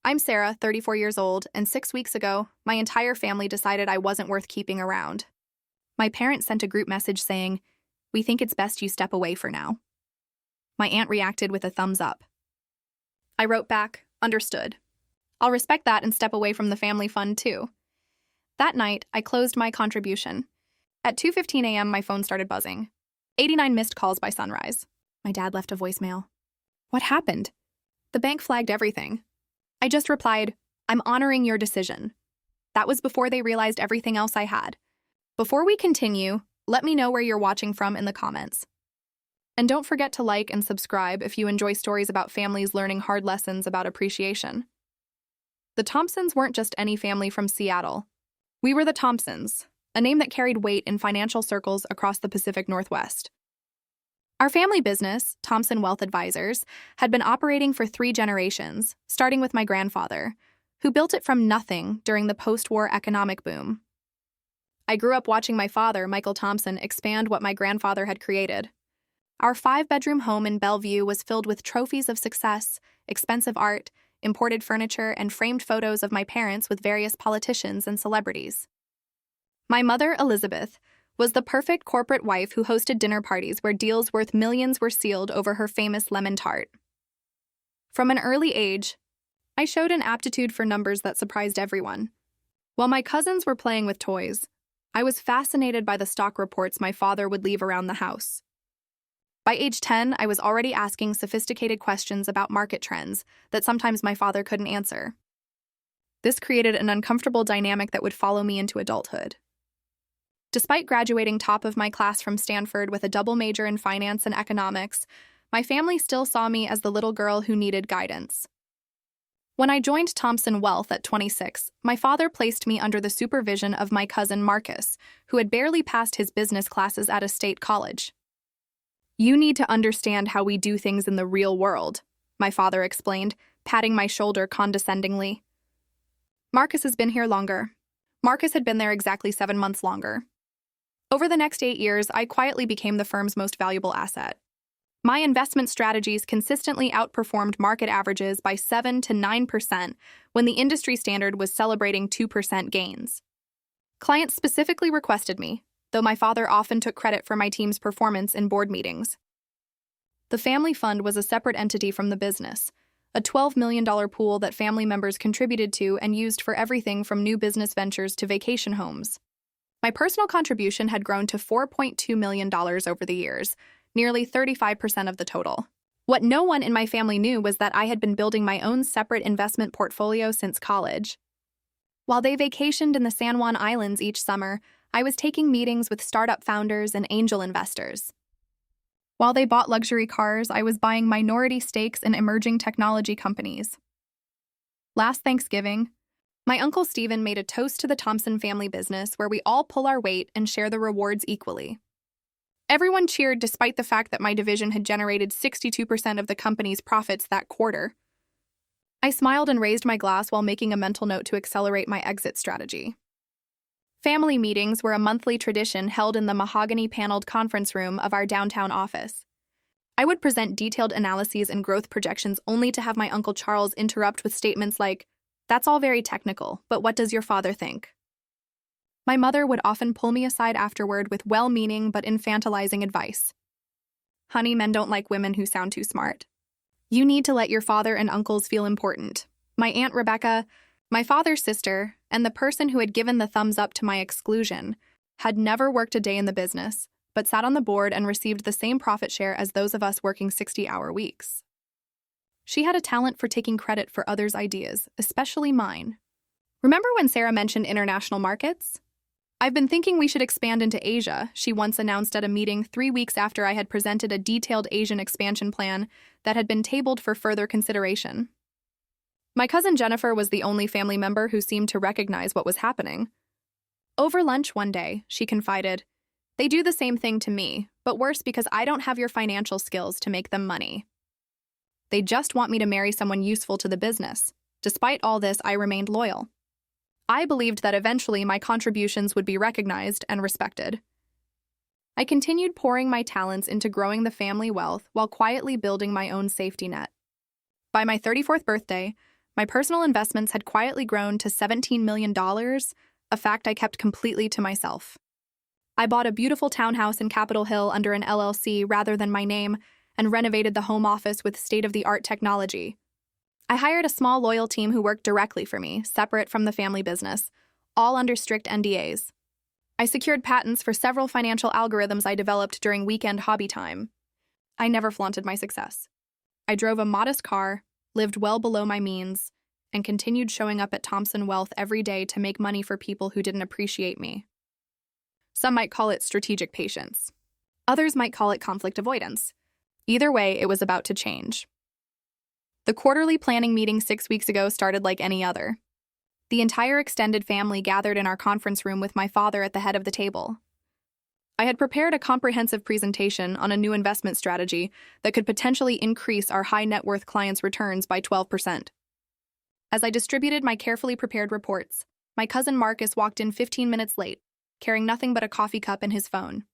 I'm Sarah, 34 years old, and 6 weeks ago, my entire family decided I wasn't worth keeping around. My parents sent a group message saying, "We think it's best you step away for now." My aunt reacted with a thumbs up. I wrote back, "Understood. I'll respect that and step away from the family fund too." That night, I closed my contribution. At 2:15 a.m., my phone started buzzing. 89 missed calls by sunrise. My dad left a voicemail. What happened? The bank flagged everything. I just replied, "I'm honoring your decision." That was before they realized everything else I had. Before we continue, let me know where you're watching from in the comments. And don't forget to like and subscribe if you enjoy stories about families learning hard lessons about appreciation. The Thompsons weren't just any family from Seattle. We were the Thompsons, a name that carried weight in financial circles across the Pacific Northwest. Our family business, Thompson Wealth Advisors, had been operating for 3 generations, starting with my grandfather, who built it from nothing during the post-war economic boom. I grew up watching my father, Michael Thompson, expand what my grandfather had created. Our 5-bedroom home in Bellevue was filled with trophies of success, expensive art, imported furniture, and framed photos of my parents with various politicians and celebrities. My mother, Elizabeth, was the perfect corporate wife who hosted dinner parties where deals worth millions were sealed over her famous lemon tart. From an early age, I showed an aptitude for numbers that surprised everyone. While my cousins were playing with toys, I was fascinated by the stock reports my father would leave around the house. By age 10, I was already asking sophisticated questions about market trends that sometimes my father couldn't answer. This created an uncomfortable dynamic that would follow me into adulthood. Despite graduating top of my class from Stanford with a double major in finance and economics, my family still saw me as the little girl who needed guidance. When I joined Thompson Wealth at 26, my father placed me under the supervision of my cousin Marcus, who had barely passed his business classes at a state college. "You need to understand how we do things in the real world," my father explained, patting my shoulder condescendingly. Marcus has been here longer. Marcus had been there exactly 7 months longer. Over the next 8 years, I quietly became the firm's most valuable asset. My investment strategies consistently outperformed market averages by 7 to 9% when the industry standard was celebrating 2% gains. Clients specifically requested me, though my father often took credit for my team's performance in board meetings. The family fund was a separate entity from the business, a $12 million pool that family members contributed to and used for everything from new business ventures to vacation homes. My personal contribution had grown to $4.2 million over the years, nearly 35% of the total. What no one in my family knew was that I had been building my own separate investment portfolio since college. While they vacationed in the San Juan Islands each summer, I was taking meetings with startup founders and angel investors. While they bought luxury cars, I was buying minority stakes in emerging technology companies. Last Thanksgiving, my Uncle Stephen made a toast to the Thompson family business where we all pull our weight and share the rewards equally. Everyone cheered despite the fact that my division had generated 62% of the company's profits that quarter. I smiled and raised my glass while making a mental note to accelerate my exit strategy. Family meetings were a monthly tradition held in the mahogany-paneled conference room of our downtown office. I would present detailed analyses and growth projections only to have my Uncle Charles interrupt with statements like, "That's all very technical, but what does your father think?" My mother would often pull me aside afterward with well-meaning but infantilizing advice. "Honey, men don't like women who sound too smart. You need to let your father and uncles feel important." My Aunt Rebecca, my father's sister, and the person who had given the thumbs up to my exclusion, had never worked a day in the business, but sat on the board and received the same profit share as those of us working 60-hour weeks. She had a talent for taking credit for others' ideas, especially mine. "Remember when Sarah mentioned international markets? I've been thinking we should expand into Asia," she once announced at a meeting 3 weeks after I had presented a detailed Asian expansion plan that had been tabled for further consideration. My cousin Jennifer was the only family member who seemed to recognize what was happening. Over lunch one day, she confided, "They do the same thing to me, but worse because I don't have your financial skills to make them money. They just want me to marry someone useful to the business. Despite all this, I remained loyal. I believed that eventually my contributions would be recognized and respected. I continued pouring my talents into growing the family wealth while quietly building my own safety net. By my 34th birthday, My personal investments had quietly grown to $17 million, a fact I kept completely to myself. I bought a beautiful townhouse in Capitol Hill under an LLC rather than my name and renovated the home office with state-of-the-art technology. I hired a small loyal team who worked directly for me, separate from the family business, all under strict NDAs. I secured patents for several financial algorithms I developed during weekend hobby time. I never flaunted my success. I drove a modest car, lived well below my means, and continued showing up at Thompson Wealth every day to make money for people who didn't appreciate me. Some might call it strategic patience. Others might call it conflict avoidance. Either way, it was about to change. The quarterly planning meeting 6 weeks ago started like any other. The entire extended family gathered in our conference room with my father at the head of the table. I had prepared a comprehensive presentation on a new investment strategy that could potentially increase our high net worth clients' returns by 12%. As I distributed my carefully prepared reports, my cousin Marcus walked in 15 minutes late, carrying nothing but a coffee cup and his phone.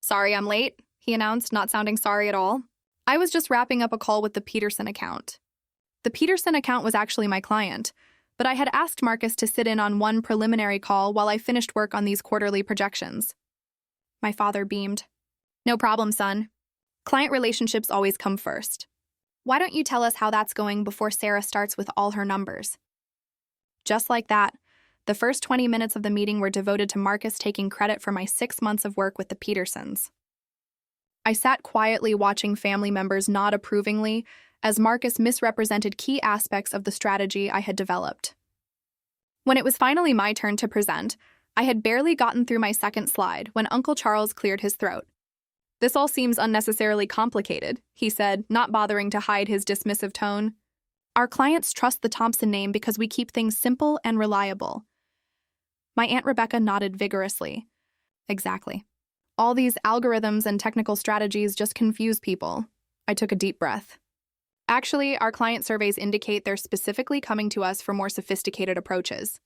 "Sorry I'm late," he announced, not sounding sorry at all. "I was just wrapping up a call with the Peterson account." The Peterson account was actually my client, but I had asked Marcus to sit in on one preliminary call while I finished work on these quarterly projections. My father beamed. "No problem, son. Client relationships always come first. Why don't you tell us how that's going before Sarah starts with all her numbers?" Just like that, the first 20 minutes of the meeting were devoted to Marcus taking credit for my 6 months of work with the Petersons. I sat quietly watching family members nod approvingly as Marcus misrepresented key aspects of the strategy I had developed. When it was finally my turn to present, I had barely gotten through my second slide when Uncle Charles cleared his throat. "This all seems unnecessarily complicated," he said, not bothering to hide his dismissive tone. "Our clients trust the Thompson name because we keep things simple and reliable." My Aunt Rebecca nodded vigorously. "Exactly. All these algorithms and technical strategies just confuse people." I took a deep breath. "Actually, our client surveys indicate they're specifically coming to us for more sophisticated approaches.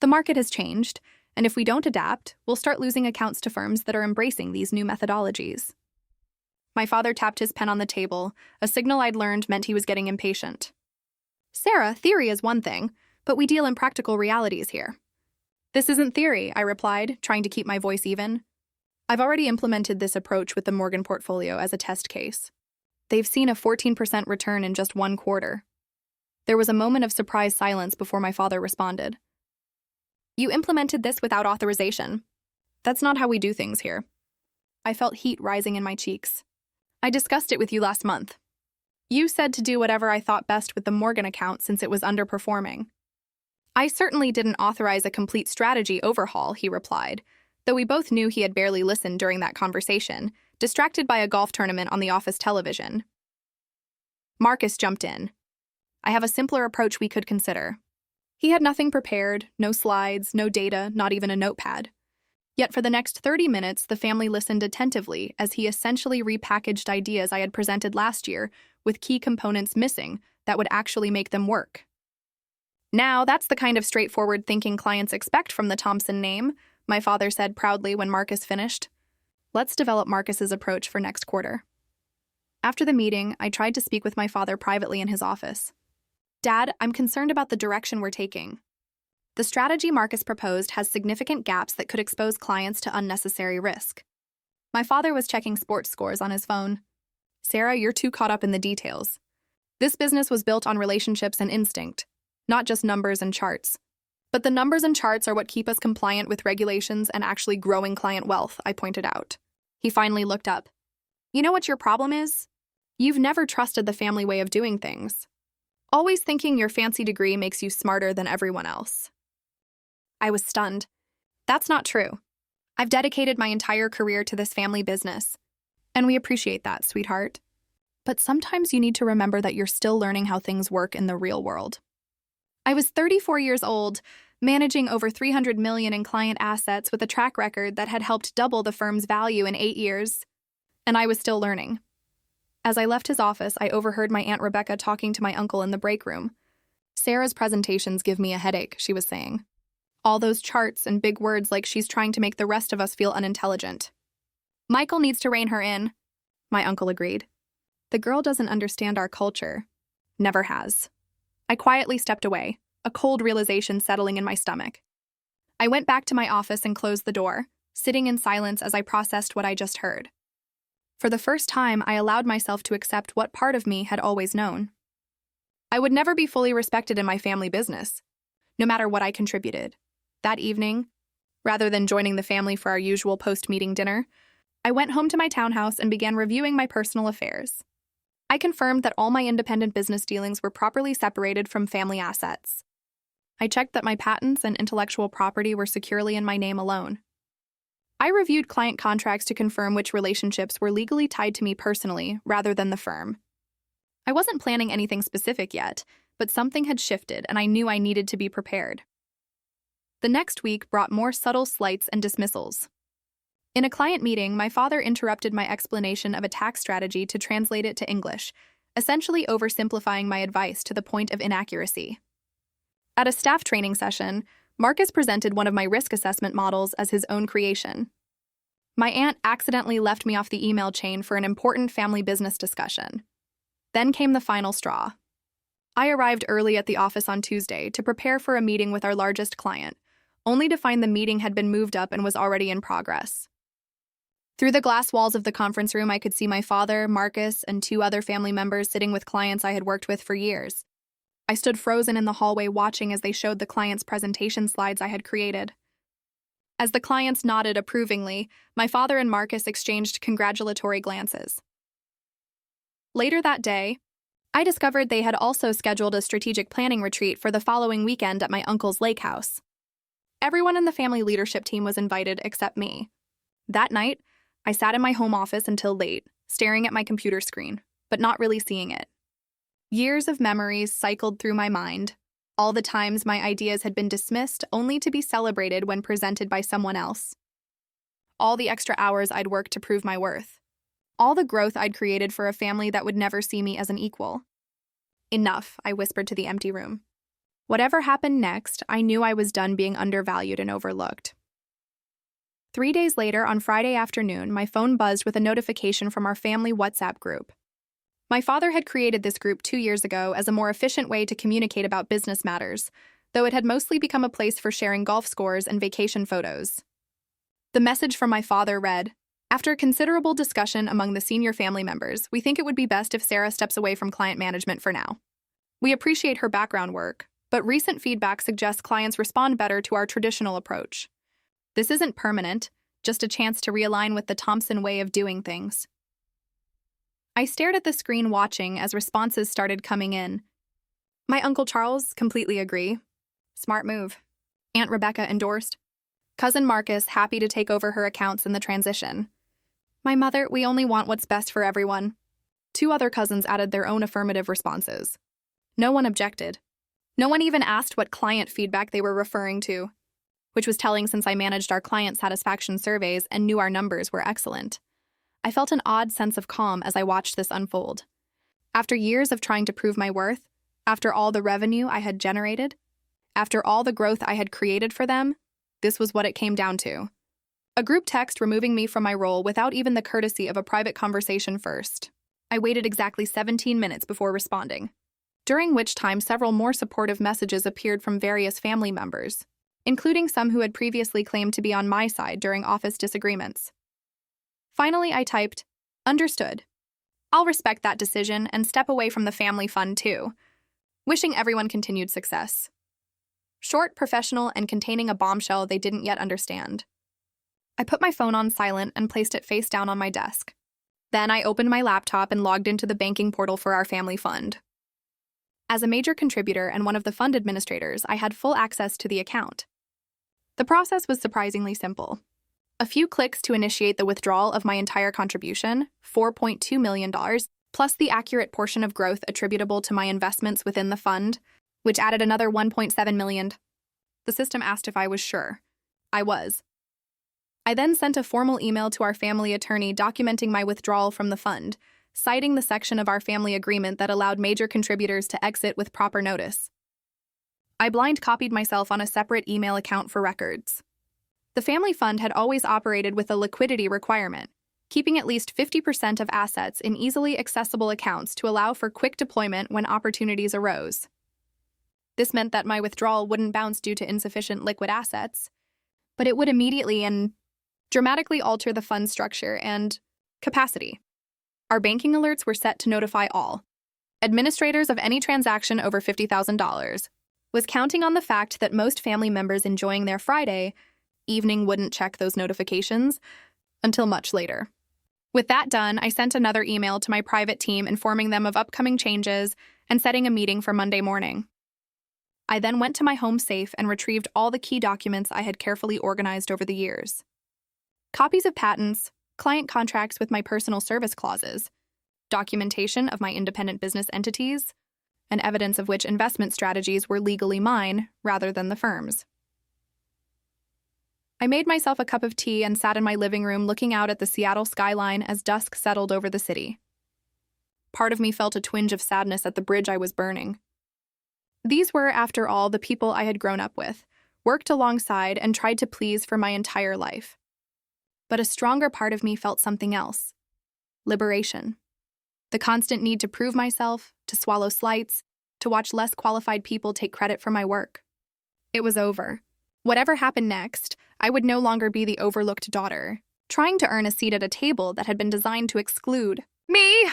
The market has changed, and if we don't adapt, we'll start losing accounts to firms that are embracing these new methodologies." My father tapped his pen on the table, a signal I'd learned meant he was getting impatient. "Sarah, theory is one thing, but we deal in practical realities here." "This isn't theory," I replied, trying to keep my voice even. "I've already implemented this approach with the Morgan portfolio as a test case. They've seen a 14% return in just 1 quarter." There was a moment of surprised silence before my father responded. "You implemented this without authorization. That's not how we do things here." I felt heat rising in my cheeks. "I discussed it with you last month. You said to do whatever I thought best with the Morgan account since it was underperforming." "I certainly didn't authorize a complete strategy overhaul," he replied, though we both knew he had barely listened during that conversation, distracted by a golf tournament on the office television. Marcus jumped in. "I have a simpler approach we could consider." He had nothing prepared, no slides, no data, not even a notepad. Yet for the next 30 minutes, the family listened attentively as he essentially repackaged ideas I had presented last year with key components missing that would actually make them work. "Now, that's the kind of straightforward thinking clients expect from the Thompson name," my father said proudly when Marcus finished. "Let's develop Marcus's approach for next quarter." After the meeting, I tried to speak with my father privately in his office. "Dad, I'm concerned about the direction we're taking. The strategy Marcus proposed has significant gaps that could expose clients to unnecessary risk." My father was checking sports scores on his phone. "Sarah, you're too caught up in the details. This business was built on relationships and instinct, not just numbers and charts. But the numbers and charts are what keep us compliant with regulations and actually growing client wealth," I pointed out. He finally looked up. "You know what your problem is? You've never trusted the family way of doing things. Always thinking your fancy degree makes you smarter than everyone else." I was stunned. "That's not true. I've dedicated my entire career to this family business. And we appreciate that, sweetheart. But sometimes you need to remember that you're still learning how things work in the real world." I was 34 years old, managing over $300 million in client assets with a track record that had helped double the firm's value in 8 years. And I was still learning. As I left his office, I overheard my Aunt Rebecca talking to my uncle in the break room. "Sarah's presentations give me a headache," she was saying. "All those charts and big words like she's trying to make the rest of us feel unintelligent." "Michael needs to rein her in," my uncle agreed. "The girl doesn't understand our culture. Never has." I quietly stepped away, a cold realization settling in my stomach. I went back to my office and closed the door, sitting in silence as I processed what I just heard. For the first time, I allowed myself to accept what part of me had always known. I would never be fully respected in my family business, no matter what I contributed. That evening, rather than joining the family for our usual post-meeting dinner, I went home to my townhouse and began reviewing my personal affairs. I confirmed that all my independent business dealings were properly separated from family assets. I checked that my patents and intellectual property were securely in my name alone. I reviewed client contracts to confirm which relationships were legally tied to me personally rather than the firm. I wasn't planning anything specific yet, but something had shifted and I knew I needed to be prepared. The next week brought more subtle slights and dismissals. In a client meeting, my father interrupted my explanation of a tax strategy to translate it to English, essentially oversimplifying my advice to the point of inaccuracy. At a staff training session, Marcus presented one of my risk assessment models as his own creation. My aunt accidentally left me off the email chain for an important family business discussion. Then came the final straw. I arrived early at the office on Tuesday to prepare for a meeting with our largest client, only to find the meeting had been moved up and was already in progress. Through the glass walls of the conference room, I could see my father, Marcus, and 2 other family members sitting with clients I had worked with for years. I stood frozen in the hallway watching as they showed the clients' presentation slides I had created. As the clients nodded approvingly, my father and Marcus exchanged congratulatory glances. Later that day, I discovered they had also scheduled a strategic planning retreat for the following weekend at my uncle's lake house. Everyone in the family leadership team was invited except me. That night, I sat in my home office until late, staring at my computer screen, but not really seeing it. Years of memories cycled through my mind, all the times my ideas had been dismissed only to be celebrated when presented by someone else. All the extra hours I'd worked to prove my worth. All the growth I'd created for a family that would never see me as an equal. Enough, I whispered to the empty room. Whatever happened next, I knew I was done being undervalued and overlooked. 3 days later, on Friday afternoon, my phone buzzed with a notification from our family WhatsApp group. My father had created this group 2 years ago as a more efficient way to communicate about business matters, though it had mostly become a place for sharing golf scores and vacation photos. The message from my father read, "After considerable discussion among the senior family members, we think it would be best if Sarah steps away from client management for now. We appreciate her background work, but recent feedback suggests clients respond better to our traditional approach. This isn't permanent, just a chance to realign with the Thompson way of doing things." I stared at the screen watching as responses started coming in. My Uncle Charles, completely agree. Smart move. Aunt Rebecca endorsed. Cousin Marcus, happy to take over her accounts in the transition. My mother, we only want what's best for everyone. 2 other cousins added their own affirmative responses. No one objected. No one even asked what client feedback they were referring to, which was telling since I managed our client satisfaction surveys and knew our numbers were excellent. I felt an odd sense of calm as I watched this unfold. After years of trying to prove my worth, after all the revenue I had generated, after all the growth I had created for them, this was what it came down to. A group text removing me from my role without even the courtesy of a private conversation first. I waited exactly 17 minutes before responding, during which time several more supportive messages appeared from various family members, including some who had previously claimed to be on my side during office disagreements. Finally, I typed, "Understood. I'll respect that decision and step away from the family fund too. Wishing everyone continued success." Short, professional, and containing a bombshell they didn't yet understand. I put my phone on silent and placed it face down on my desk. Then I opened my laptop and logged into the banking portal for our family fund. As a major contributor and one of the fund administrators, I had full access to the account. The process was surprisingly simple. A few clicks to initiate the withdrawal of my entire contribution, $4.2 million, plus the accurate portion of growth attributable to my investments within the fund, which added another $1.7 million. The system asked if I was sure. I was. I then sent a formal email to our family attorney documenting my withdrawal from the fund, citing the section of our family agreement that allowed major contributors to exit with proper notice. I blind copied myself on a separate email account for records. The family fund had always operated with a liquidity requirement, keeping at least 50% of assets in easily accessible accounts to allow for quick deployment when opportunities arose. This meant that my withdrawal wouldn't bounce due to insufficient liquid assets, but it would immediately and dramatically alter the fund structure and capacity. Our banking alerts were set to notify all administrators of any transaction over $50,000, was counting on the fact that most family members enjoying their Friday evening wouldn't check those notifications until much later. With that done, I sent another email to my private team informing them of upcoming changes and setting a meeting for Monday morning. I then went to my home safe and retrieved all the key documents I had carefully organized over the years. Copies of patents, client contracts with my personal service clauses, documentation of my independent business entities, and evidence of which investment strategies were legally mine rather than the firm's. I made myself a cup of tea and sat in my living room looking out at the Seattle skyline as dusk settled over the city. Part of me felt a twinge of sadness at the bridge I was burning. These were, after all, the people I had grown up with, worked alongside, and tried to please for my entire life. But a stronger part of me felt something else. Liberation. The constant need to prove myself, to swallow slights, to watch less qualified people take credit for my work. It was over. Whatever happened next, I would no longer be the overlooked daughter, trying to earn a seat at a table that had been designed to exclude me.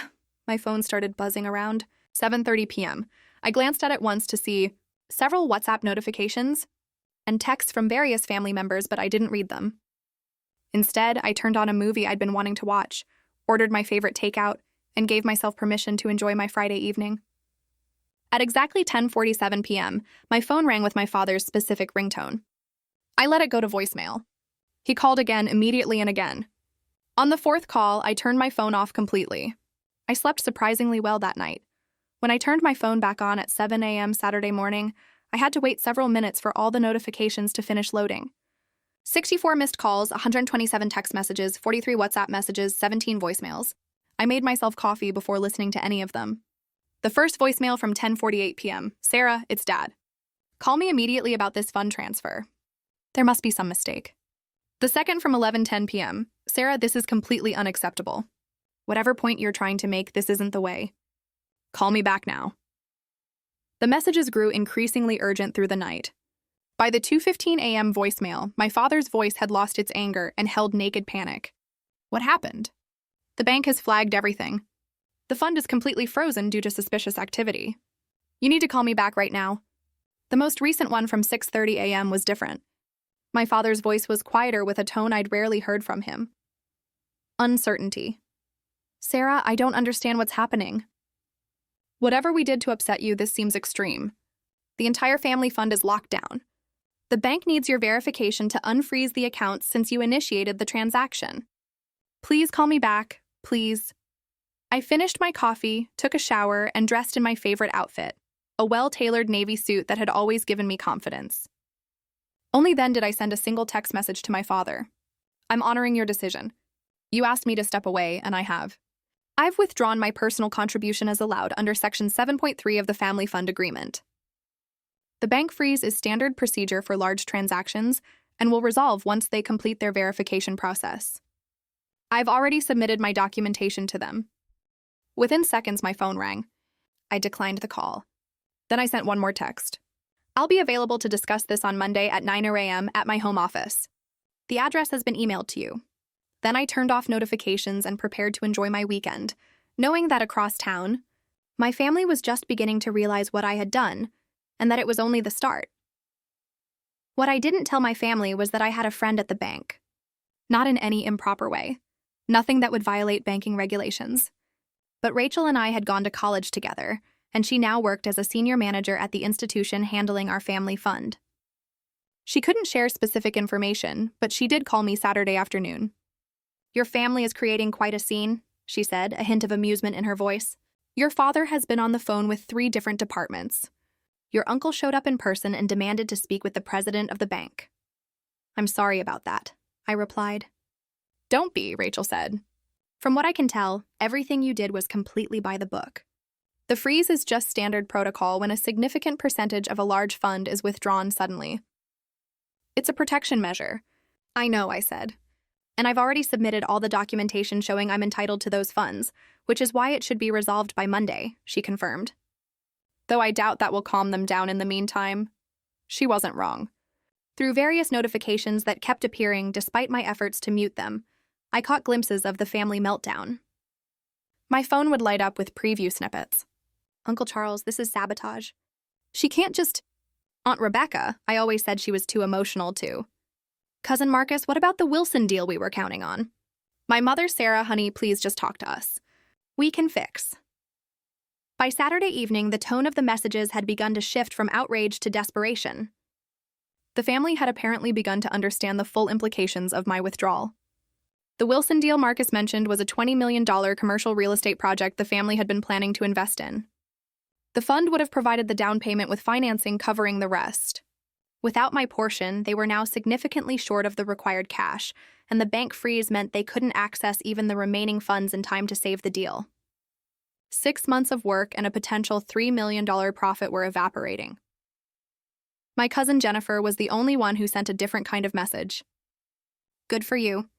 My phone started buzzing around 7:30 p.m. I glanced at it once to see several WhatsApp notifications and texts from various family members, but I didn't read them. Instead, I turned on a movie I'd been wanting to watch, ordered my favorite takeout, and gave myself permission to enjoy my Friday evening. At exactly 10:47 p.m., my phone rang with my father's specific ringtone. I let it go to voicemail. He called again immediately and again. On the fourth call, I turned my phone off completely. I slept surprisingly well that night. When I turned my phone back on at 7 a.m. Saturday morning, I had to wait several minutes for all the notifications to finish loading. 64 missed calls, 127 text messages, 43 WhatsApp messages, 17 voicemails. I made myself coffee before listening to any of them. The first voicemail from 10:48 p.m. Sarah, it's Dad. Call me immediately about this fund transfer. There must be some mistake. The second from 11:10 p.m. Sarah, this is completely unacceptable. Whatever point you're trying to make, this isn't the way. Call me back now. The messages grew increasingly urgent through the night. By the 2:15 a.m. voicemail, my father's voice had lost its anger and held naked panic. What happened? The bank has flagged everything. The fund is completely frozen due to suspicious activity. You need to call me back right now. The most recent one from 6:30 a.m. was different. My father's voice was quieter with a tone I'd rarely heard from him. Uncertainty. Sarah, I don't understand what's happening. Whatever we did to upset you, this seems extreme. The entire family fund is locked down. The bank needs your verification to unfreeze the accounts since you initiated the transaction. Please call me back, please. I finished my coffee, took a shower, and dressed in my favorite outfit, a well-tailored navy suit that had always given me confidence. Only then did I send a single text message to my father. I'm honoring your decision. You asked me to step away, and I have. I've withdrawn my personal contribution as allowed under Section 7.3 of the Family Fund Agreement. The bank freeze is standard procedure for large transactions and will resolve once they complete their verification process. I've already submitted my documentation to them. Within seconds, my phone rang. I declined the call. Then I sent one more text. I'll be available to discuss this on Monday at 9 a.m. at my home office. The address has been emailed to you. Then I turned off notifications and prepared to enjoy my weekend, knowing that across town, my family was just beginning to realize what I had done, and that it was only the start. What I didn't tell my family was that I had a friend at the bank. Not in any improper way. Nothing that would violate banking regulations. But Rachel and I had gone to college together, and she now worked as a senior manager at the institution handling our family fund. She couldn't share specific information, but she did call me Saturday afternoon. Your family is creating quite a scene, she said, a hint of amusement in her voice. Your father has been on the phone with 3 different departments. Your uncle showed up in person and demanded to speak with the president of the bank. I'm sorry about that, I replied. Don't be, Rachel said. From what I can tell, everything you did was completely by the book. The freeze is just standard protocol when a significant percentage of a large fund is withdrawn suddenly. It's a protection measure. I know, I said. And I've already submitted all the documentation showing I'm entitled to those funds, which is why it should be resolved by Monday, she confirmed. though I doubt that will calm them down in the meantime. She wasn't wrong. Through various notifications that kept appearing despite my efforts to mute them, I caught glimpses of the family meltdown. My phone would light up with preview snippets. Uncle Charles, this is sabotage. She can't just... Aunt Rebecca, I always said she was too emotional too. Cousin Marcus, what about the Wilson deal we were counting on? My mother, Sarah, honey, please just talk to us. We can fix. By Saturday evening, the tone of the messages had begun to shift from outrage to desperation. The family had apparently begun to understand the full implications of my withdrawal. The Wilson deal Marcus mentioned was a $20 million commercial real estate project the family had been planning to invest in. The fund would have provided the down payment with financing covering the rest. Without my portion, they were now significantly short of the required cash, and the bank freeze meant they couldn't access even the remaining funds in time to save the deal. 6 months of work and a potential $3 million profit were evaporating. My cousin Jennifer was the only one who sent a different kind of message. Good for you.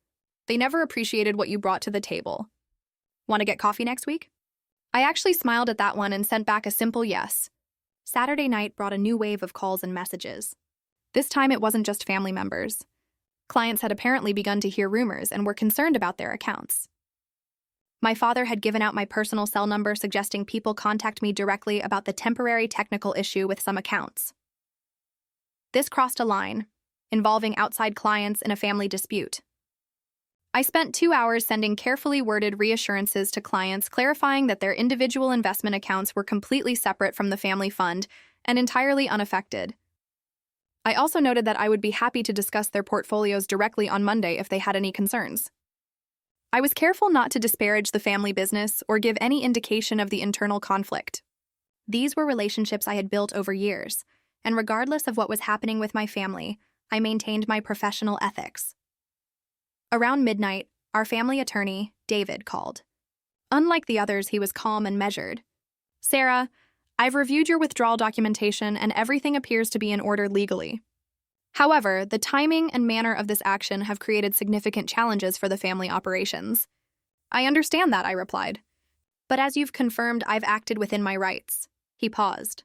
They never appreciated what you brought to the table. Want to get coffee next week? I actually smiled at that one and sent back a simple yes. Saturday night brought a new wave of calls and messages. This time it wasn't just family members. Clients had apparently begun to hear rumors and were concerned about their accounts. My father had given out my personal cell number suggesting people contact me directly about the temporary technical issue with some accounts. This crossed a line, involving outside clients in a family dispute. I spent 2 hours sending carefully worded reassurances to clients clarifying that their individual investment accounts were completely separate from the family fund and entirely unaffected. I also noted that I would be happy to discuss their portfolios directly on Monday if they had any concerns. I was careful not to disparage the family business or give any indication of the internal conflict. These were relationships I had built over years, and regardless of what was happening with my family, I maintained my professional ethics. Around midnight, our family attorney, David, called. Unlike the others, he was calm and measured. Sarah, I've reviewed your withdrawal documentation and everything appears to be in order legally. However, the timing and manner of this action have created significant challenges for the family operations. I understand that, I replied. But as you've confirmed, I've acted within my rights. He paused.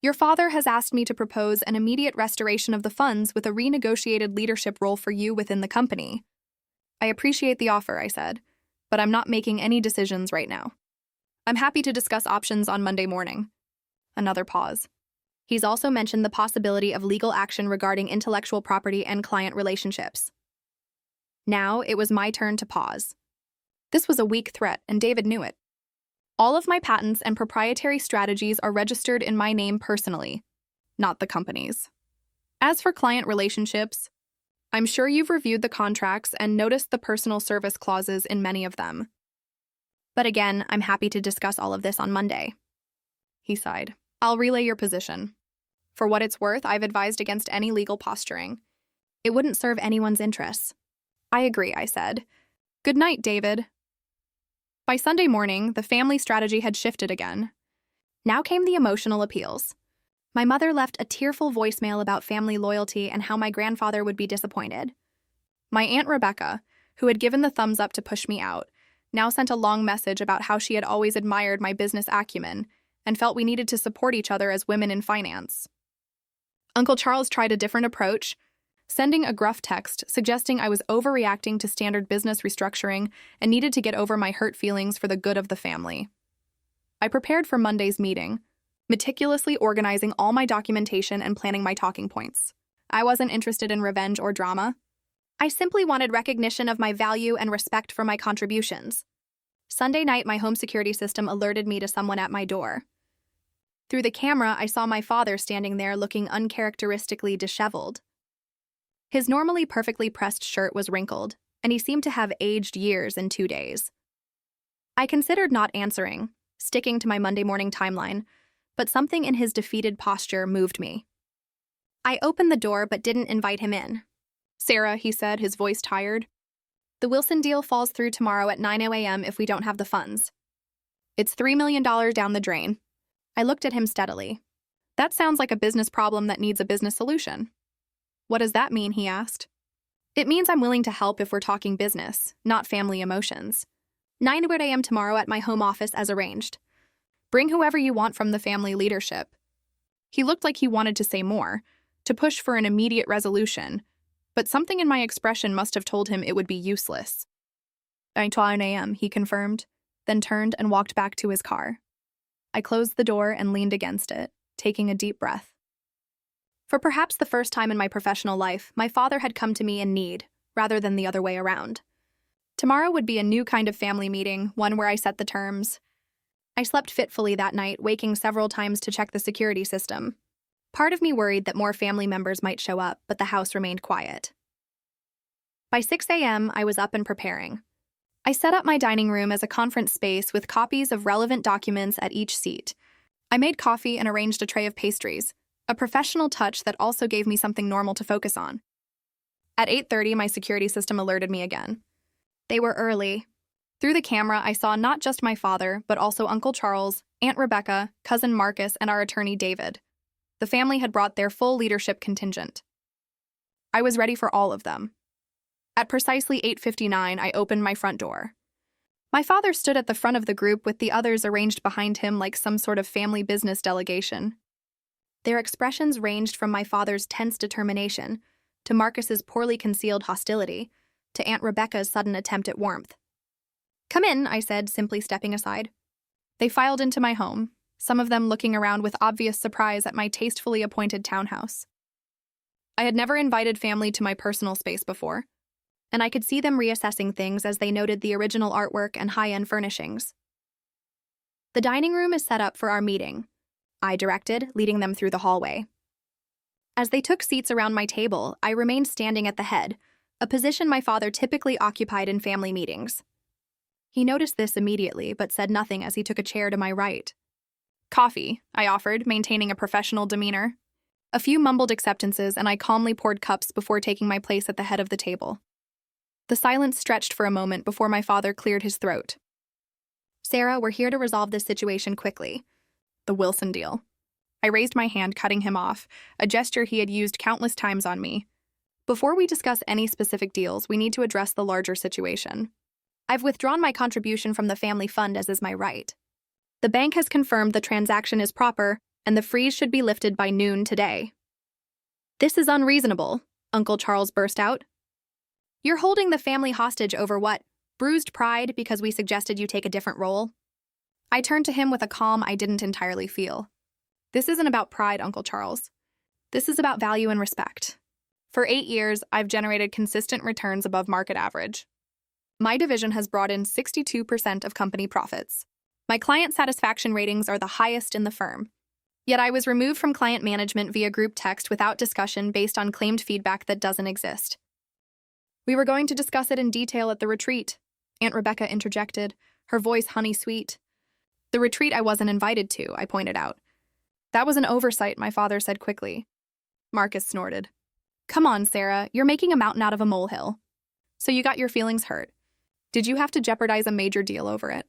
Your father has asked me to propose an immediate restoration of the funds with a renegotiated leadership role for you within the company. I appreciate the offer, I said, but I'm not making any decisions right now. I'm happy to discuss options on Monday morning. Another pause. He's also mentioned the possibility of legal action regarding intellectual property and client relationships. Now it was my turn to pause. This was a weak threat, and David knew it. All of my patents and proprietary strategies are registered in my name personally, not the company's. As for client relationships, I'm sure you've reviewed the contracts and noticed the personal service clauses in many of them. But again, I'm happy to discuss all of this on Monday. He sighed. I'll relay your position. For what it's worth, I've advised against any legal posturing. It wouldn't serve anyone's interests. I agree, I said. Good night, David. By Sunday morning, the family strategy had shifted again. Now came the emotional appeals. My mother left a tearful voicemail about family loyalty and how my grandfather would be disappointed. My Aunt Rebecca, who had given the thumbs up to push me out, now sent a long message about how she had always admired my business acumen and felt we needed to support each other as women in finance. Uncle Charles tried a different approach, sending a gruff text suggesting I was overreacting to standard business restructuring and needed to get over my hurt feelings for the good of the family. I prepared for Monday's meeting, meticulously organizing all my documentation and planning my talking points. I wasn't interested in revenge or drama. I simply wanted recognition of my value and respect for my contributions. Sunday night, my home security system alerted me to someone at my door. Through the camera, I saw my father standing there looking uncharacteristically disheveled. His normally perfectly pressed shirt was wrinkled, and he seemed to have aged years in 2 days. I considered not answering, sticking to my Monday morning timeline, but something in his defeated posture moved me. I opened the door but didn't invite him in. Sarah, he said, his voice tired. The Wilson deal falls through tomorrow at 9 a.m. if we don't have the funds. It's $3 million down the drain. I looked at him steadily. That sounds like a business problem that needs a business solution. What does that mean, he asked. It means I'm willing to help if we're talking business, not family emotions. 9 a.m. tomorrow at my home office as arranged. Bring whoever you want from the family leadership. He looked like he wanted to say more, to push for an immediate resolution, but something in my expression must have told him it would be useless. 9 a.m., he confirmed, then turned and walked back to his car. I closed the door and leaned against it, taking a deep breath. For perhaps the first time in my professional life, my father had come to me in need, rather than the other way around. Tomorrow would be a new kind of family meeting, one where I set the terms. I slept fitfully that night, waking several times to check the security system. Part of me worried that more family members might show up, but the house remained quiet. By 6 a.m., I was up and preparing. I set up my dining room as a conference space with copies of relevant documents at each seat. I made coffee and arranged a tray of pastries, a professional touch that also gave me something normal to focus on. At 8:30, my security system alerted me again. They were early. Through the camera, I saw not just my father, but also Uncle Charles, Aunt Rebecca, Cousin Marcus, and our attorney David. The family had brought their full leadership contingent. I was ready for all of them. At precisely 8:59, I opened my front door. My father stood at the front of the group with the others arranged behind him like some sort of family business delegation. Their expressions ranged from my father's tense determination, to Marcus's poorly concealed hostility, to Aunt Rebecca's sudden attempt at warmth. "Come in," I said, simply stepping aside. They filed into my home, some of them looking around with obvious surprise at my tastefully appointed townhouse. I had never invited family to my personal space before, and I could see them reassessing things as they noted the original artwork and high-end furnishings. "The dining room is set up for our meeting," I directed, leading them through the hallway. As they took seats around my table, I remained standing at the head, a position my father typically occupied in family meetings. He noticed this immediately, but said nothing as he took a chair to my right. "Coffee," I offered, maintaining a professional demeanor. A few mumbled acceptances, and I calmly poured cups before taking my place at the head of the table. The silence stretched for a moment before my father cleared his throat. "Sarah, we're here to resolve this situation quickly. The Wilson deal." I raised my hand, cutting him off, a gesture he had used countless times on me. "Before we discuss any specific deals, we need to address the larger situation. I've withdrawn my contribution from the family fund as is my right. The bank has confirmed the transaction is proper, and the freeze should be lifted by noon today." "This is unreasonable," Uncle Charles burst out. "You're holding the family hostage over what? Bruised pride because we suggested you take a different role?" I turned to him with a calm I didn't entirely feel. "This isn't about pride, Uncle Charles. This is about value and respect. For 8 years, I've generated consistent returns above market average. My division has brought in 62% of company profits. My client satisfaction ratings are the highest in the firm. Yet I was removed from client management via group text without discussion based on claimed feedback that doesn't exist. We were going to discuss it in detail at the retreat," Aunt Rebecca interjected, her voice honey-sweet. "The retreat I wasn't invited to," I pointed out. "That was an oversight," my father said quickly. Marcus snorted. "Come on, Sarah, you're making a mountain out of a molehill. So you got your feelings hurt. Did you have to jeopardize a major deal over it?"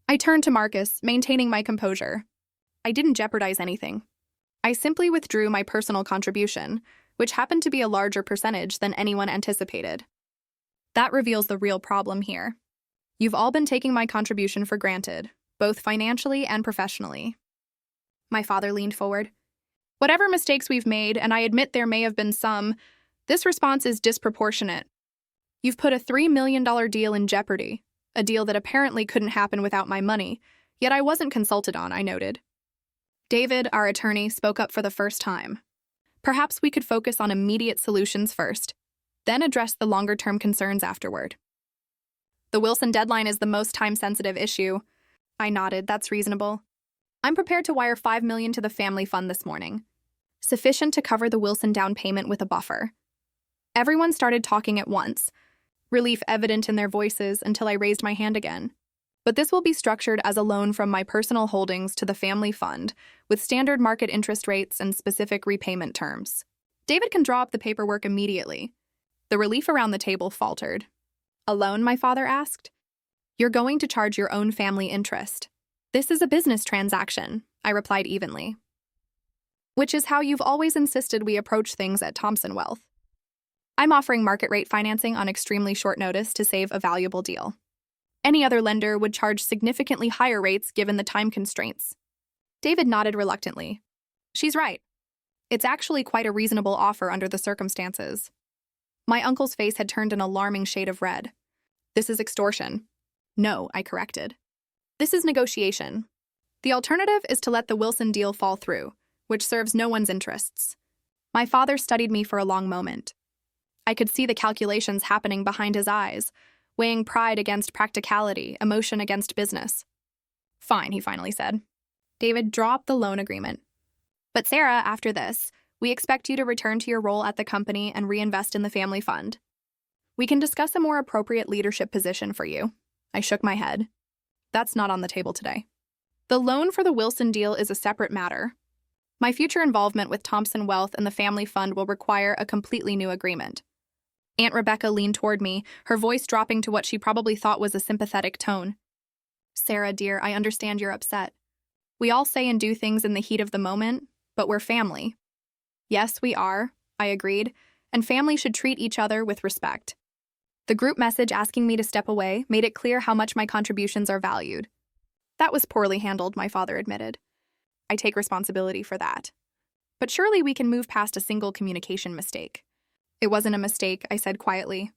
I turned to Marcus, maintaining my composure. "I didn't jeopardize anything. I simply withdrew my personal contribution, which happened to be a larger percentage than anyone anticipated. That reveals the real problem here. You've all been taking my contribution for granted, both financially and professionally." My father leaned forward. "Whatever mistakes we've made, and I admit there may have been some, this response is disproportionate. You've put a $3 million deal in jeopardy, a deal that apparently couldn't happen without my money, yet I wasn't consulted on," I noted. David, our attorney, spoke up for the first time. "Perhaps we could focus on immediate solutions first, then address the longer-term concerns afterward." "The Wilson deadline is the most time-sensitive issue." I nodded. "That's reasonable. I'm prepared to wire $5 million to the family fund this morning, sufficient to cover the Wilson down payment with a buffer." Everyone started talking at once, relief evident in their voices until I raised my hand again. "But this will be structured as a loan from my personal holdings to the family fund, with standard market interest rates and specific repayment terms. David can draw up the paperwork immediately." The relief around the table faltered. "A loan?" my father asked. "You're going to charge your own family interest. This is a business transaction," I replied evenly. "Which is how you've always insisted we approach things at Thompson Wealth. I'm offering market rate financing on extremely short notice to save a valuable deal. Any other lender would charge significantly higher rates given the time constraints. David nodded reluctantly. She's right. It's actually quite a reasonable offer under the circumstances. My uncle's face had turned an alarming shade of red. This is extortion. No, I corrected. This is negotiation. The alternative is to let the Wilson deal fall through, which serves no one's interests. My father studied me for a long moment. I could see the calculations happening behind his eyes, weighing pride against practicality, emotion against business. Fine, he finally said. David, draw up the loan agreement. But Sarah, after this, we expect you to return to your role at the company and reinvest in the family fund. We can discuss a more appropriate leadership position for you. I shook my head. That's not on the table today. The loan for the Wilson deal is a separate matter. My future involvement with Thompson Wealth and the family fund will require a completely new agreement. Aunt Rebecca leaned toward me, her voice dropping to what she probably thought was a sympathetic tone. Sarah, dear, I understand you're upset. We all say and do things in the heat of the moment, but we're family. Yes, we are, I agreed, and family should treat each other with respect. The group message asking me to step away made it clear how much my contributions are valued. That was poorly handled, my father admitted. I take responsibility for that. But surely we can move past a single communication mistake. It wasn't a mistake, I said quietly.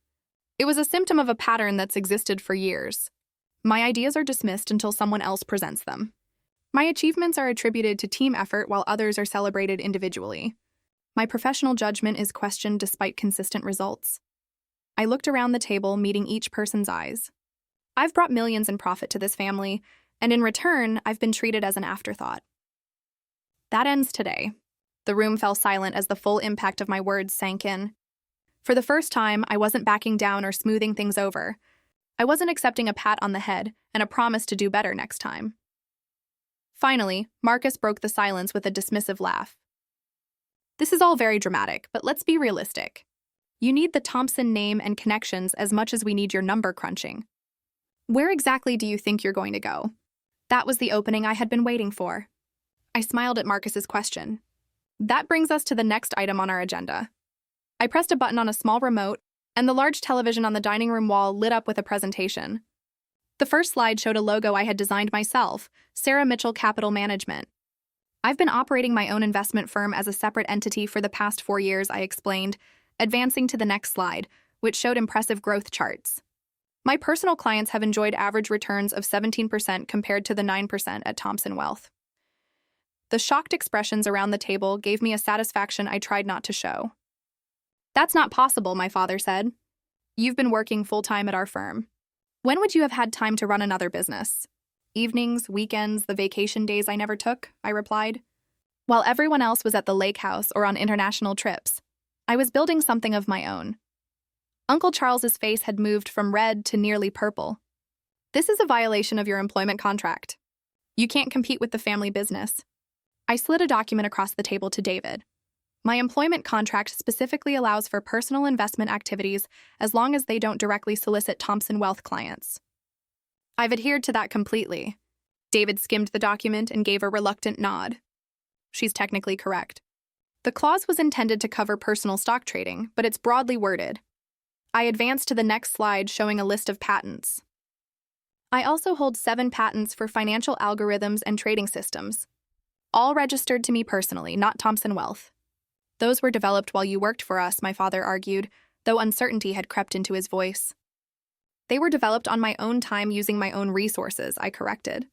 It was a symptom of a pattern that's existed for years. My ideas are dismissed until someone else presents them. My achievements are attributed to team effort while others are celebrated individually. My professional judgment is questioned despite consistent results. I looked around the table, meeting each person's eyes. I've brought millions in profit to this family, and in return, I've been treated as an afterthought. That ends today. The room fell silent as the full impact of my words sank in. For the first time, I wasn't backing down or smoothing things over. I wasn't accepting a pat on the head and a promise to do better next time. Finally, Marcus broke the silence with a dismissive laugh. This is all very dramatic, but let's be realistic. You need the Thompson name and connections as much as we need your number crunching. Where exactly do you think you're going to go? That was the opening I had been waiting for. I smiled at Marcus's question. That brings us to the next item on our agenda. I pressed a button on a small remote, and the large television on the dining room wall lit up with a presentation. The first slide showed a logo I had designed myself, Sarah Mitchell Capital Management. I've been operating my own investment firm as a separate entity for the past 4 years, I explained, advancing to the next slide, which showed impressive growth charts. My personal clients have enjoyed average returns of 17% compared to the 9% at Thompson Wealth. The shocked expressions around the table gave me a satisfaction I tried not to show. That's not possible, my father said. You've been working full-time at our firm. When would you have had time to run another business? Evenings, weekends, the vacation days I never took, I replied. While everyone else was at the lake house or on international trips, I was building something of my own. Uncle Charles's face had moved from red to nearly purple. This is a violation of your employment contract. You can't compete with the family business. I slid a document across the table to David. My employment contract specifically allows for personal investment activities as long as they don't directly solicit Thompson Wealth clients. I've adhered to that completely. David skimmed the document and gave a reluctant nod. She's technically correct. The clause was intended to cover personal stock trading, but it's broadly worded. I advanced to the next slide showing a list of patents. I also hold 7 patents for financial algorithms and trading systems, all registered to me personally, not Thompson Wealth. Those were developed while you worked for us, my father argued, though uncertainty had crept into his voice. They were developed on my own time using my own resources, I corrected.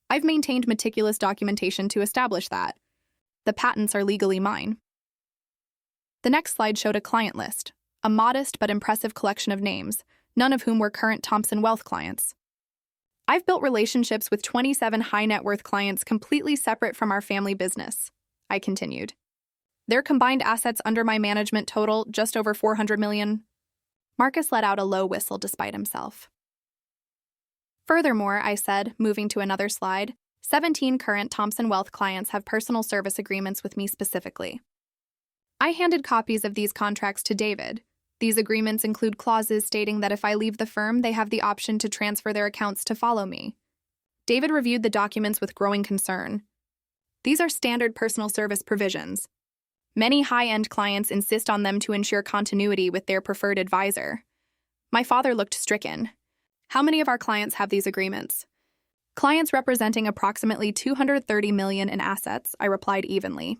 I've maintained meticulous documentation to establish that. The patents are legally mine. The next slide showed a client list, a modest but impressive collection of names, none of whom were current Thompson Wealth clients. I've built relationships with 27 high-net-worth clients completely separate from our family business, I continued. Their combined assets under my management total just over $400 million. Marcus let out a low whistle despite himself. Furthermore, I said, moving to another slide, 17 current Thompson Wealth clients have personal service agreements with me specifically. I handed copies of these contracts to David. These agreements include clauses stating that if I leave the firm, they have the option to transfer their accounts to follow me. David reviewed the documents with growing concern. These are standard personal service provisions. Many high-end clients insist on them to ensure continuity with their preferred advisor. My father looked stricken. How many of our clients have these agreements? Clients representing approximately $230 million in assets, I replied evenly.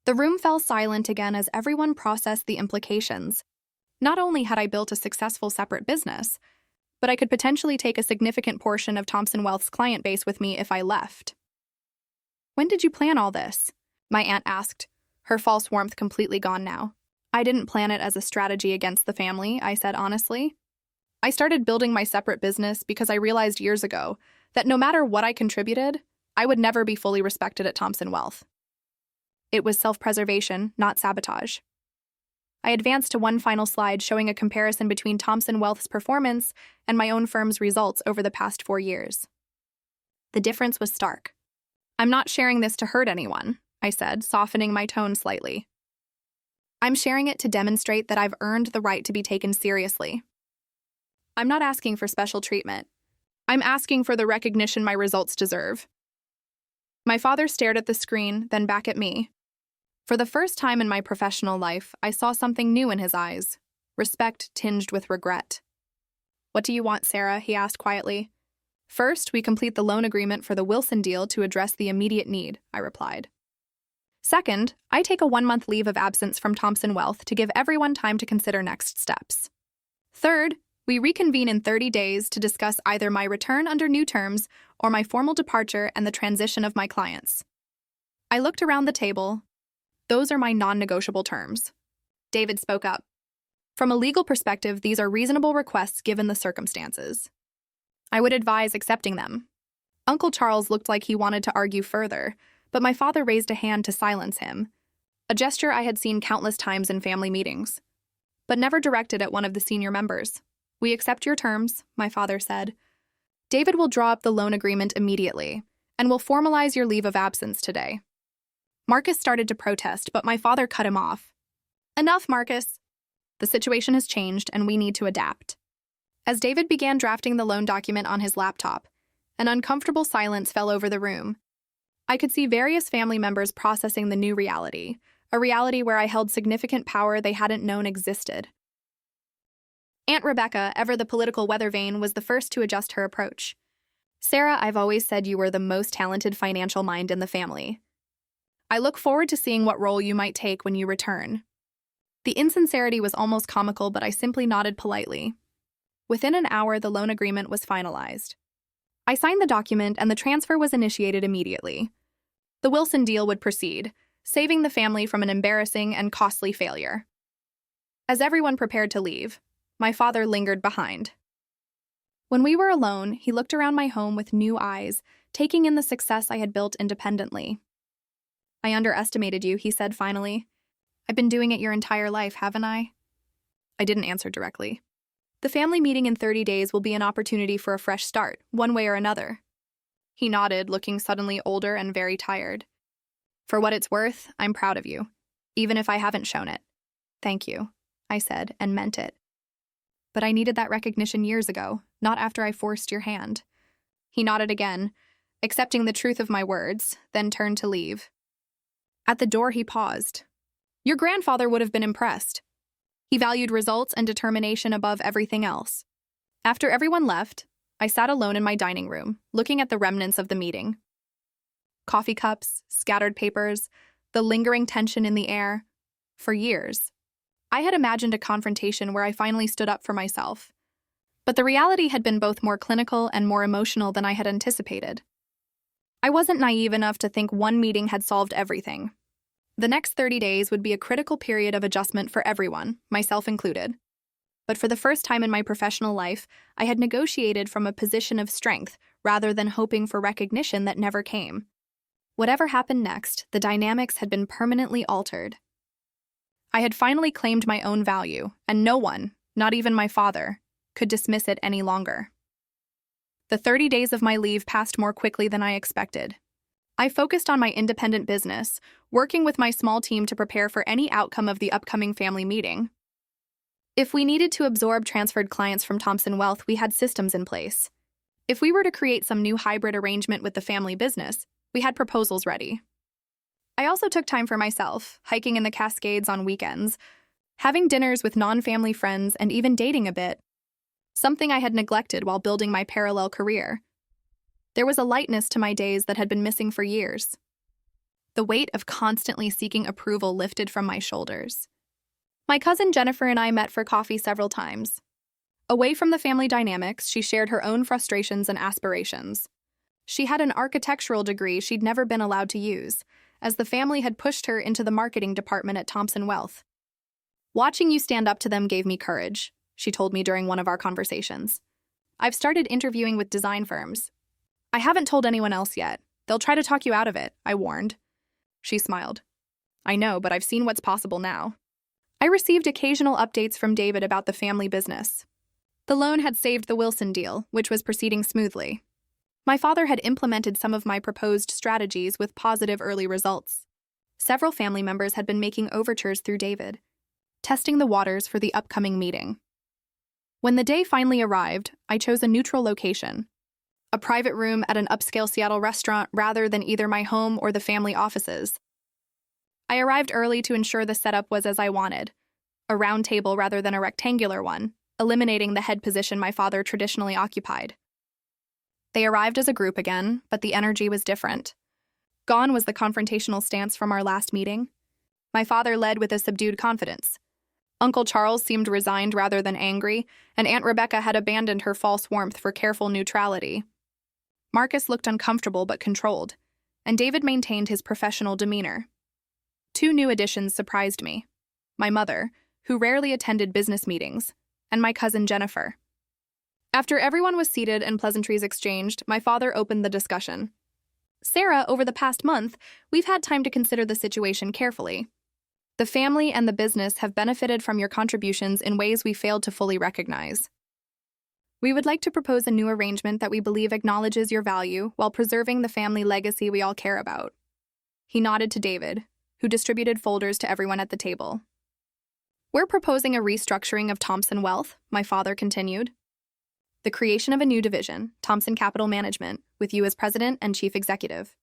The room fell silent again as everyone processed the implications. Not only had I built a successful separate business, but I could potentially take a significant portion of Thompson Wealth's client base with me if I left. When did you plan all this? My aunt asked, her false warmth completely gone now. I didn't plan it as a strategy against the family, I said honestly. I started building my separate business because I realized years ago that no matter what I contributed, I would never be fully respected at Thompson Wealth. It was self-preservation, not sabotage. I advanced to one final slide showing a comparison between Thompson Wealth's performance and my own firm's results over the past 4 years. The difference was stark. I'm not sharing this to hurt anyone, I said, softening my tone slightly. I'm sharing it to demonstrate that I've earned the right to be taken seriously. I'm not asking for special treatment. I'm asking for the recognition my results deserve. My father stared at the screen, then back at me. For the first time in my professional life, I saw something new in his eyes, respect tinged with regret. What do you want, Sarah? He asked quietly. First, we complete the loan agreement for the Wilson deal to address the immediate need, I replied. Second, I take a 1-month leave of absence from Thompson Wealth to give everyone time to consider next steps. Third, we reconvene in 30 days to discuss either my return under new terms or my formal departure and the transition of my clients. I looked around the table. Those are my non-negotiable terms. David spoke up. From a legal perspective, these are reasonable requests given the circumstances. I would advise accepting them. Uncle Charles looked like he wanted to argue further, but my father raised a hand to silence him, a gesture I had seen countless times in family meetings, but never directed at one of the senior members. We accept your terms, my father said. David will draw up the loan agreement immediately, and will formalize your leave of absence today. Marcus started to protest, but my father cut him off. Enough, Marcus. The situation has changed, and we need to adapt. As David began drafting the loan document on his laptop, an uncomfortable silence fell over the room. I could see various family members processing the new reality, a reality where I held significant power they hadn't known existed. Aunt Rebecca, ever the political weather vane, was the first to adjust her approach. Sarah, I've always said you were the most talented financial mind in the family. I look forward to seeing what role you might take when you return. The insincerity was almost comical, but I simply nodded politely. Within an hour, the loan agreement was finalized. I signed the document, and the transfer was initiated immediately. The Wilson deal would proceed, saving the family from an embarrassing and costly failure. As everyone prepared to leave, my father lingered behind. When we were alone, he looked around my home with new eyes, taking in the success I had built independently. I underestimated you, he said finally. I've been doing it your entire life, haven't I? I didn't answer directly. The family meeting in 30 days will be an opportunity for a fresh start, one way or another. He nodded, looking suddenly older and very tired. For what it's worth, I'm proud of you, even if I haven't shown it. Thank you, I said, and meant it. But I needed that recognition years ago, not after I forced your hand. He nodded again, accepting the truth of my words, then turned to leave. At the door, he paused. Your grandfather would have been impressed. He valued results and determination above everything else. After everyone left, I sat alone in my dining room, looking at the remnants of the meeting. Coffee cups, scattered papers, the lingering tension in the air. For years, I had imagined a confrontation where I finally stood up for myself. But the reality had been both more clinical and more emotional than I had anticipated. I wasn't naive enough to think one meeting had solved everything. The next 30 days would be a critical period of adjustment for everyone, myself included. But for the first time in my professional life, I had negotiated from a position of strength rather than hoping for recognition that never came. Whatever happened next, the dynamics had been permanently altered. I had finally claimed my own value, and no one, not even my father, could dismiss it any longer. The 30 days of my leave passed more quickly than I expected. I focused on my independent business, working with my small team to prepare for any outcome of the upcoming family meeting. If we needed to absorb transferred clients from Thompson Wealth, we had systems in place. If we were to create some new hybrid arrangement with the family business, we had proposals ready. I also took time for myself, hiking in the Cascades on weekends, having dinners with non-family friends, and even dating a bit. something I had neglected while building my parallel career. There was a lightness to my days that had been missing for years. The weight of constantly seeking approval lifted from my shoulders. My cousin Jennifer and I met for coffee several times. Away from the family dynamics, she shared her own frustrations and aspirations. She had an architectural degree she'd never been allowed to use, as the family had pushed her into the marketing department at Thomson Wealth. "Watching you stand up to them gave me courage," she told me during one of our conversations. "I've started interviewing with design firms. I haven't told anyone else yet. They'll try to talk you out of it," I warned. She smiled. "I know, but I've seen what's possible now." I received occasional updates from David about the family business. The loan had saved the Wilson deal, which was proceeding smoothly. My father had implemented some of my proposed strategies with positive early results. Several family members had been making overtures through David, testing the waters for the upcoming meeting. When the day finally arrived, I chose a neutral location, a private room at an upscale Seattle restaurant rather than either my home or the family offices. I arrived early to ensure the setup was as I wanted, a round table rather than a rectangular one, eliminating the head position my father traditionally occupied. They arrived as a group again, but the energy was different. Gone was the confrontational stance from our last meeting. My father led with a subdued confidence. Uncle Charles seemed resigned rather than angry, and Aunt Rebecca had abandoned her false warmth for careful neutrality. Marcus looked uncomfortable but controlled, and David maintained his professional demeanor. Two new additions surprised me: my mother, who rarely attended business meetings, and my cousin Jennifer. After everyone was seated and pleasantries exchanged, my father opened the discussion. "Sarah, over the past month, we've had time to consider the situation carefully. The family and the business have benefited from your contributions in ways we failed to fully recognize. We would like to propose a new arrangement that we believe acknowledges your value while preserving the family legacy we all care about." He nodded to David, who distributed folders to everyone at the table. "We're proposing a restructuring of Thomson Wealth," my father continued. "The creation of a new division, Thomson Capital Management, with you as president and chief executive.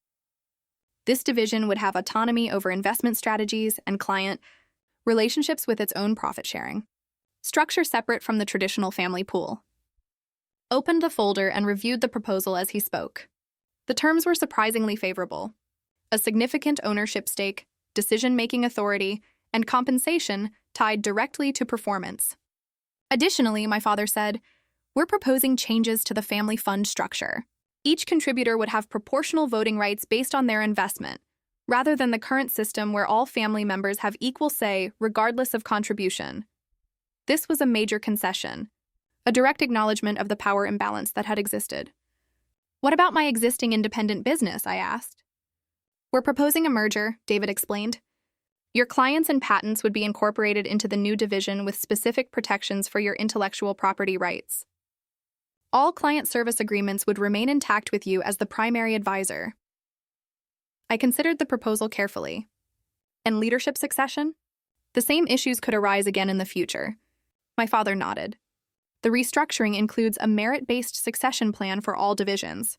This division would have autonomy over investment strategies and client relationships with its own profit sharing. Structure separate from the traditional family pool." Opened the folder and reviewed the proposal as he spoke. The terms were surprisingly favorable: a significant ownership stake, decision-making authority, and compensation tied directly to performance. Additionally, my father said, "We're proposing changes to the family fund structure. Each contributor would have proportional voting rights based on their investment, rather than the current system where all family members have equal say regardless of contribution." This was a major concession, a direct acknowledgement of the power imbalance that had existed. "What about my existing independent business?" I asked. "We're proposing a merger," David explained. "Your clients and patents would be incorporated into the new division with specific protections for your intellectual property rights. All client service agreements would remain intact with you as the primary advisor." I considered the proposal carefully. And leadership succession? The same issues could arise again in the future. My father nodded. "The restructuring includes a merit-based succession plan for all divisions.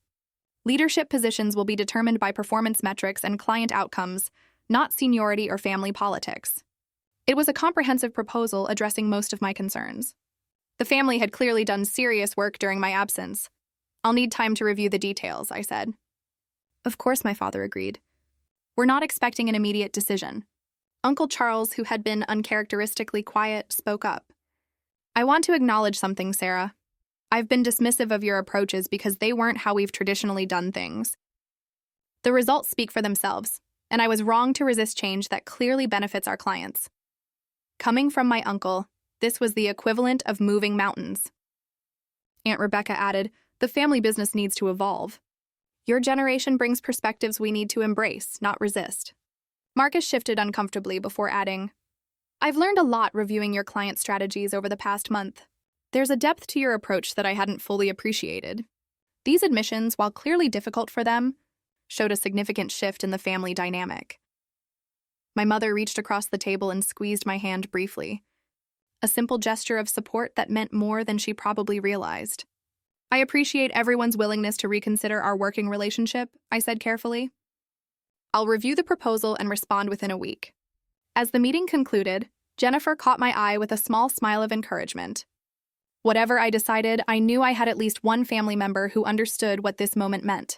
Leadership positions will be determined by performance metrics and client outcomes, not seniority or family politics." It was a comprehensive proposal addressing most of my concerns. The family had clearly done serious work during my absence. "I'll need time to review the details," I said. "Of course," my father agreed. "We're not expecting an immediate decision." Uncle Charles, who had been uncharacteristically quiet, spoke up. "I want to acknowledge something, Sarah. I've been dismissive of your approaches because they weren't how we've traditionally done things. The results speak for themselves, and I was wrong to resist change that clearly benefits our clients." Coming from my uncle, this was the equivalent of moving mountains. Aunt Rebecca added, "The family business needs to evolve. Your generation brings perspectives we need to embrace, not resist." Marcus shifted uncomfortably before adding, "I've learned a lot reviewing your client strategies over the past month. There's a depth to your approach that I hadn't fully appreciated." These admissions, while clearly difficult for them, showed a significant shift in the family dynamic. My mother reached across the table and squeezed my hand briefly, a simple gesture of support that meant more than she probably realized. "I appreciate everyone's willingness to reconsider our working relationship," I said carefully. "I'll review the proposal and respond within a week." As the meeting concluded, Jennifer caught my eye with a small smile of encouragement. Whatever I decided, I knew I had at least one family member who understood what this moment meant.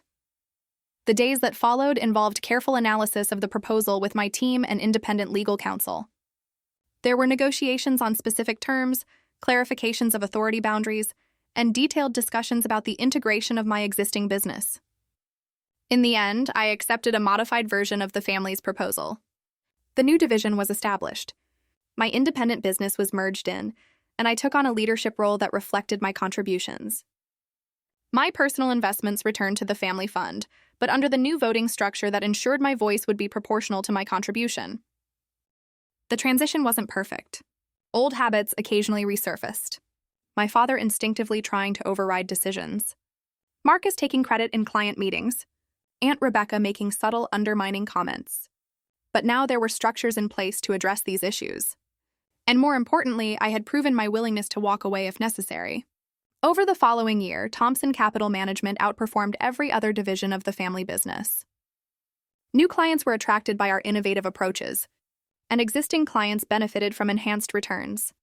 The days that followed involved careful analysis of the proposal with my team and independent legal counsel. There were negotiations on specific terms, clarifications of authority boundaries, and detailed discussions about the integration of my existing business. In the end, I accepted a modified version of the family's proposal. The new division was established. My independent business was merged in, and I took on a leadership role that reflected my contributions. My personal investments returned to the family fund, but under the new voting structure that ensured my voice would be proportional to my contribution. The transition wasn't perfect. Old habits occasionally resurfaced. My father instinctively trying to override decisions. Marcus taking credit in client meetings. Aunt Rebecca making subtle, undermining comments. But now there were structures in place to address these issues. And more importantly, I had proven my willingness to walk away if necessary. Over the following year, Thompson Capital Management outperformed every other division of the family business. New clients were attracted by our innovative approaches, and existing clients benefited from enhanced returns.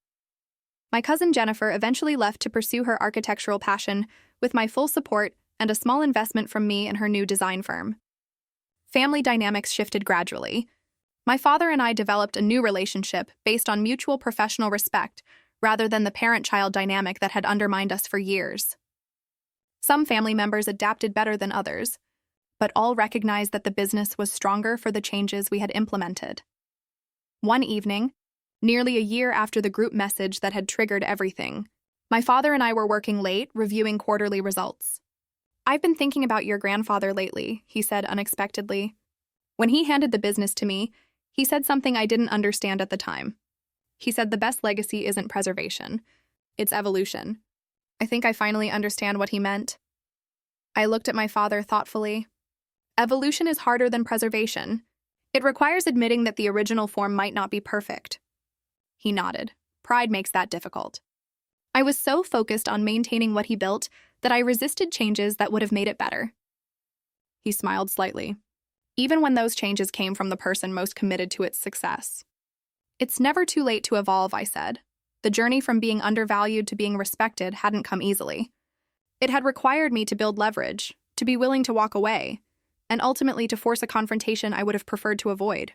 My cousin Jennifer eventually left to pursue her architectural passion with my full support and a small investment from me and her new design firm. Family dynamics shifted gradually. My father and I developed a new relationship based on mutual professional respect rather than the parent-child dynamic that had undermined us for years. Some family members adapted better than others, but all recognized that the business was stronger for the changes we had implemented. One evening, nearly a year after the group message that had triggered everything, my father and I were working late, reviewing quarterly results. "I've been thinking about your grandfather lately," he said unexpectedly. When he handed the business to me, he said something I didn't understand at the time. He said the best legacy isn't preservation, it's evolution. I think I finally understand what he meant. I looked at my father thoughtfully. Evolution is harder than preservation. It requires admitting that the original form might not be perfect. He nodded. Pride makes that difficult. I was so focused on maintaining what he built that I resisted changes that would have made it better. He smiled slightly, even when those changes came from the person most committed to its success. "It's never too late to evolve," I said. The journey from being undervalued to being respected hadn't come easily. It had required me to build leverage, to be willing to walk away, and ultimately to force a confrontation I would have preferred to avoid.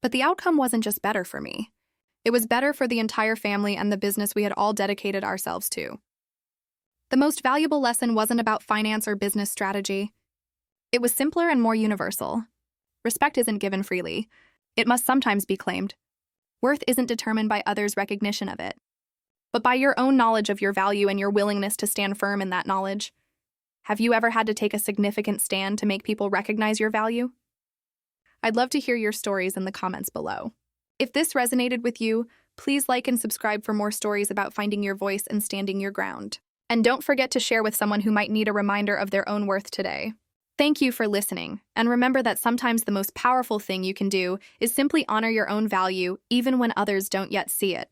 But the outcome wasn't just better for me. It was better for the entire family and the business we had all dedicated ourselves to. The most valuable lesson wasn't about finance or business strategy. It was simpler and more universal. Respect isn't given freely. It must sometimes be claimed. Worth isn't determined by others' recognition of it, but by your own knowledge of your value and your willingness to stand firm in that knowledge. Have you ever had to take a significant stand to make people recognize your value? I'd love to hear your stories in the comments below. If this resonated with you, please like and subscribe for more stories about finding your voice and standing your ground. And don't forget to share with someone who might need a reminder of their own worth today. Thank you for listening, and remember that sometimes the most powerful thing you can do is simply honor your own value even when others don't yet see it.